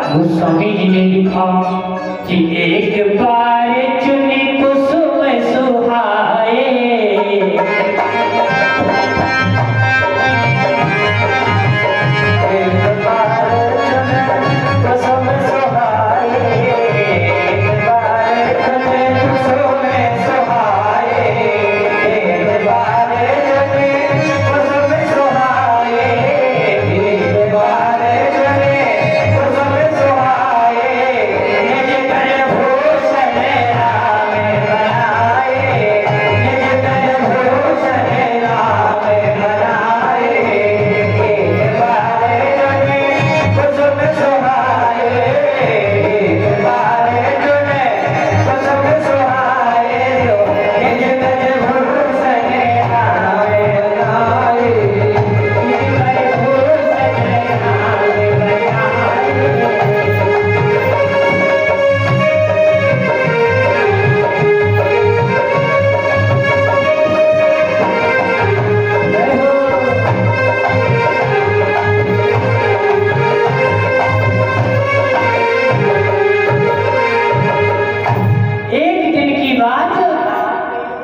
गोस्वामी जी ने लिखा कि एक बार चुनी कुसुम सुहाए,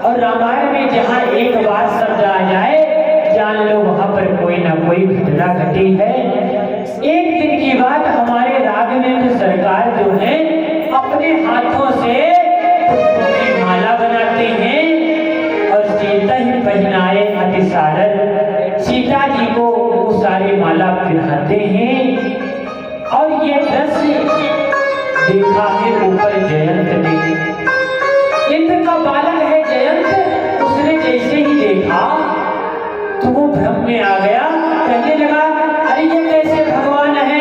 और रामायण में जहाँ एक बार शब्द आ जाए जान लो वहां पर कोई ना कोई घटना घटी है। एक दिन की बात, हमारे राघवेंद्र सरकार जो है अपने हाथों से पुष्पों की माला बनाते हैं और सीता ही पहनाए अति सादर सीता जी को वो सारी माला पहनाते हैं। और ये दृश्य देखा है ऊपर जयंत ने, इंद्र का बालक है जयंत, उसने जैसे ही देखा तो वो भ्रम में आ गया, कहने लगा अरे ये कैसे भगवान है,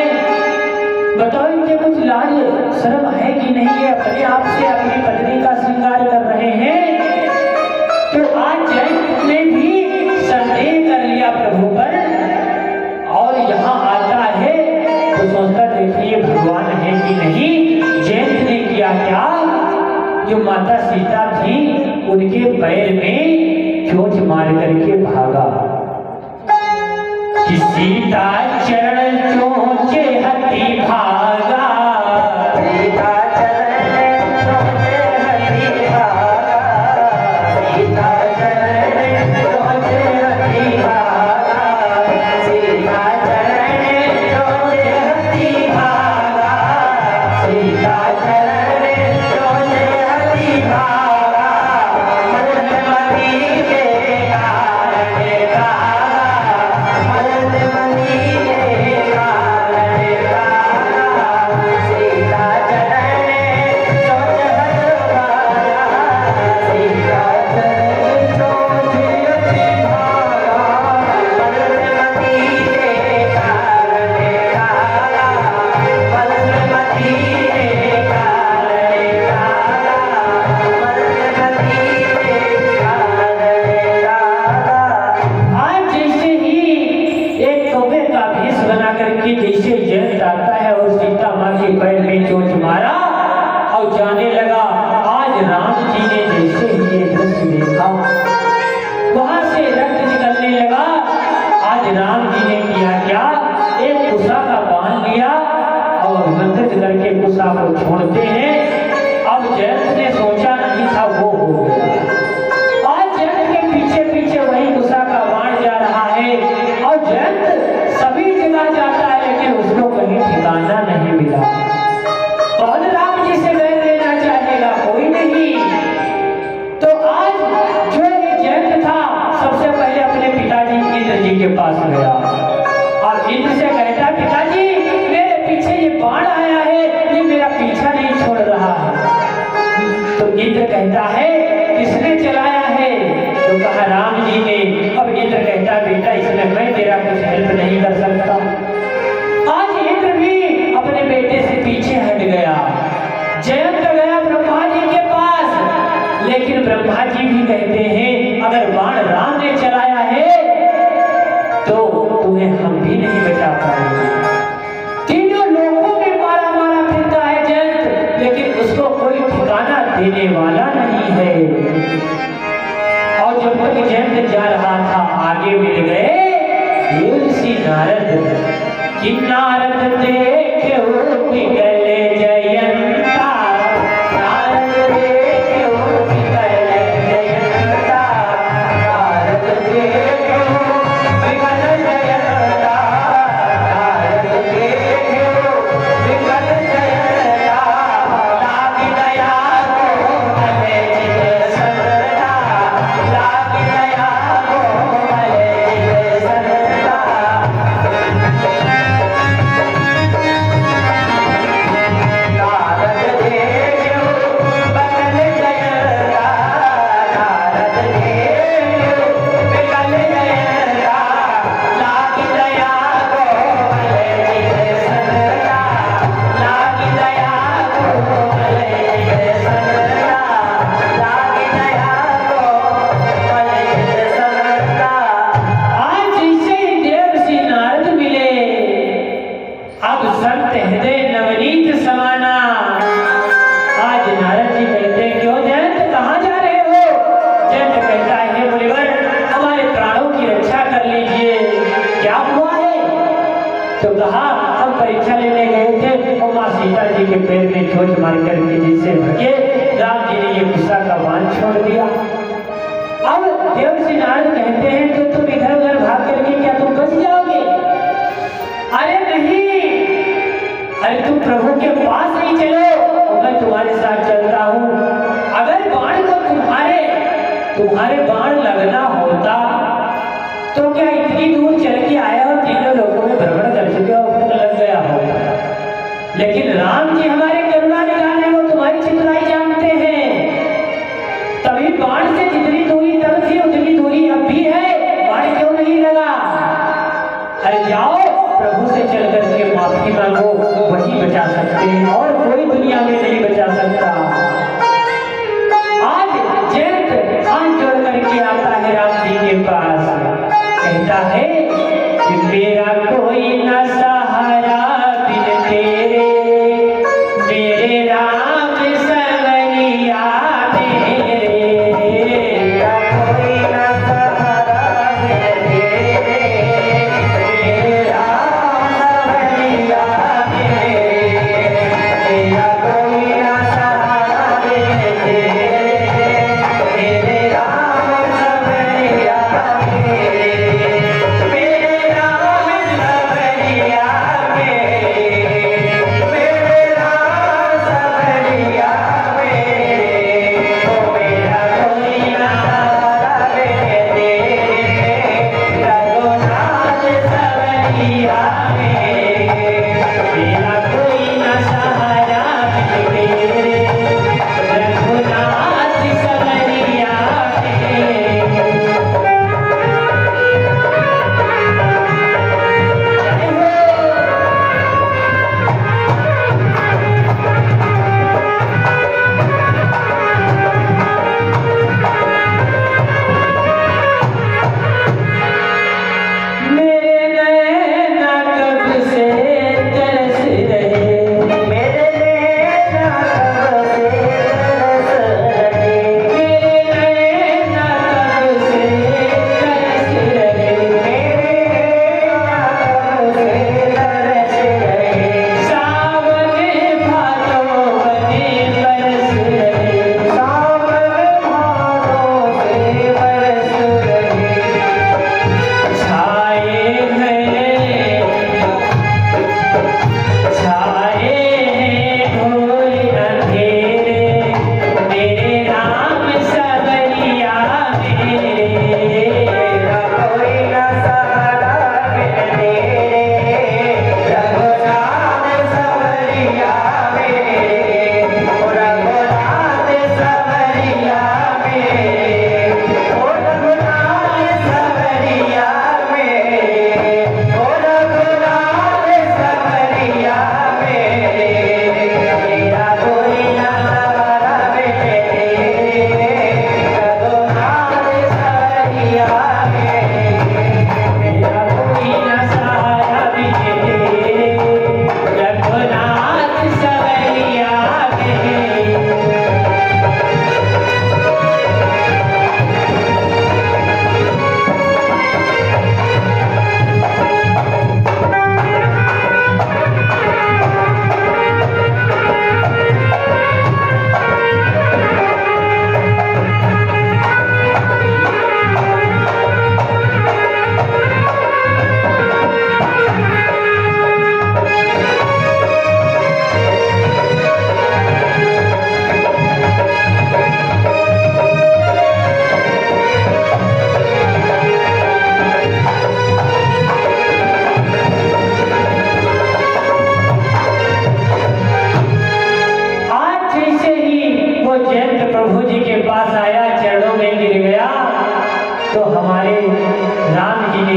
बताओ इनके कुछ लाज शर्म है कि नहीं है, अपने आप से अपनी पत्नी का श्रृंगार कर रहे हैं। तो आज जयंत ने भी संदेह कर लिया प्रभु पर और यहाँ आता है तो सोचता देखिए भगवान है कि नहीं। जयंत ने किया क्या, जो माता सीता थी उनके पैर में चोट मार करके भागा कि सीता चरण चोचे हति भागा, सीता चरण चोचे हति भागा, सीता चरण चोचे हति भागा, सीता चरण चोचे हति भागा, सीता चरण चोचे हति भागा, मधुमती के कारण गागा, मधुमती के कारण गागा, सीता चरण चोचे हति भागा, सीता चरण चोचे हति भागा, मधुमती के कारण गागा, मधुमती के कारण गागा। आज जैसे ही एक कौवे का भेष बना करके जैसे जयंत आता है और सीता माँ के पैर में चोट मारा और जाने लगा। आज राम जी ने जैसे ही ये दृश्य देखा वहां से रक्त निकलने लगा। आज राम जी ने किया क्या, एक कुशा का बांध लिया और मंत्रित करके कुशा को छोड़ते हैं। अब जयंत ने सोचा नहीं था वो हो गया। आज जयंत के पीछे पीछे वही कुशा का बाण जा रहा है और जयंत सभी जगह जाता है लेकिन उसको कहीं ठिकाना नहीं मिला। कौन राम जी से बैर लेना चाहेगा, कोई नहीं। तो आज जो ये जयंत था सबसे पहले अपने पिताजी इंद्र जी के पास गया और इंद्र से कहता पिताजी मेरे पीछे ये बाण आया है, ये मेरा पीछा नहीं छोड़ रहा है। तो इंद्र कहता है किसने चलाया है, तो कहा राम जी ने। अब इंद्र कहता बेटा इसमें मैं तेरा कुछ हेल्प नहीं कर सकता। आज इंद्र भी अपने बेटे से पीछे हट गया। जयंत गया ब्रह्मा जी के पास, लेकिन ब्रह्मा जी भी कहते हैं अगर बाण राम ने चलाया है तो तुम्हें हम भी नहीं बचा पाएंगे। तीनों लोगों में मारा मारा फिरता है जयंत, लेकिन उसको कोई ठिकाना देने वाला नहीं है। और जब तक जयंत जा रहा था आगे मिल गए देव ऋषि नारद कि नारद देखे माँ सीता जी के पैर में चोट मार करके जिससे भगे, राम जी ने ये गुस्सा का बांध छोड़ दिया। अब देवर्षि नारद कहते हैं तो तुम इधर उधर भाग करके क्या तुम बच जाओगे? अरे नहीं, अरे तुम प्रभु के पास नहीं चलो तो मैं तुम्हारे साथ चलता हूँ। अगर बाण को तुम्हारे बाण लगना होता तो क्या इतनी दूर चल के आया हो, तीनों लोगों में भ्रमण कर चुके हो, अब तक लग गया हो। लेकिन राम जी हमारे करुणा निधान है, वो तुम्हारी चतुराई जानते हैं। तभी बाण से जितनी दूरी तब थी उतनी दूरी अब भी है, बाण क्यों नहीं लगा? अरे जाओ प्रभु से चल करके माफी मांगो, वही बचा सकते हैं और कोई दुनिया में नहीं बचा सकता। आज जैत हाथ जोड़ करके आता है राम जी के पास, कहता है कि मेरा कोई न सहारा बिन तेरे, मेरे राम सवरिया मेरे। मेरा कोई न सहारा बिन तेरे, मेरे राम सवरिया मेरे। मेरा कोई न सहारा बिन तेरे, मेरे राम सवरिया मेरे।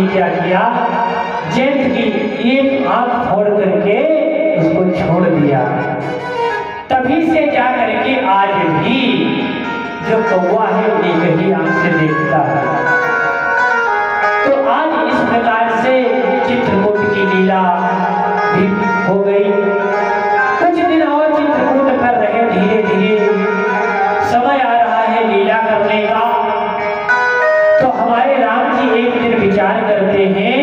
क्या किया, जैत की एक आंख फोड़ करके उसको छोड़ दिया। तभी से जा करके आज भी जो कौवा है एक ही आंख से देखता है। तो आज इस प्रकार से चित्रकूट की लीला भी हो गई। कुछ दिन और चित्रकूट पर रहे, धीरे धीरे समय आ रहा है लीला करने का। तो हमारे राम जी एक दिन विचार करते हैं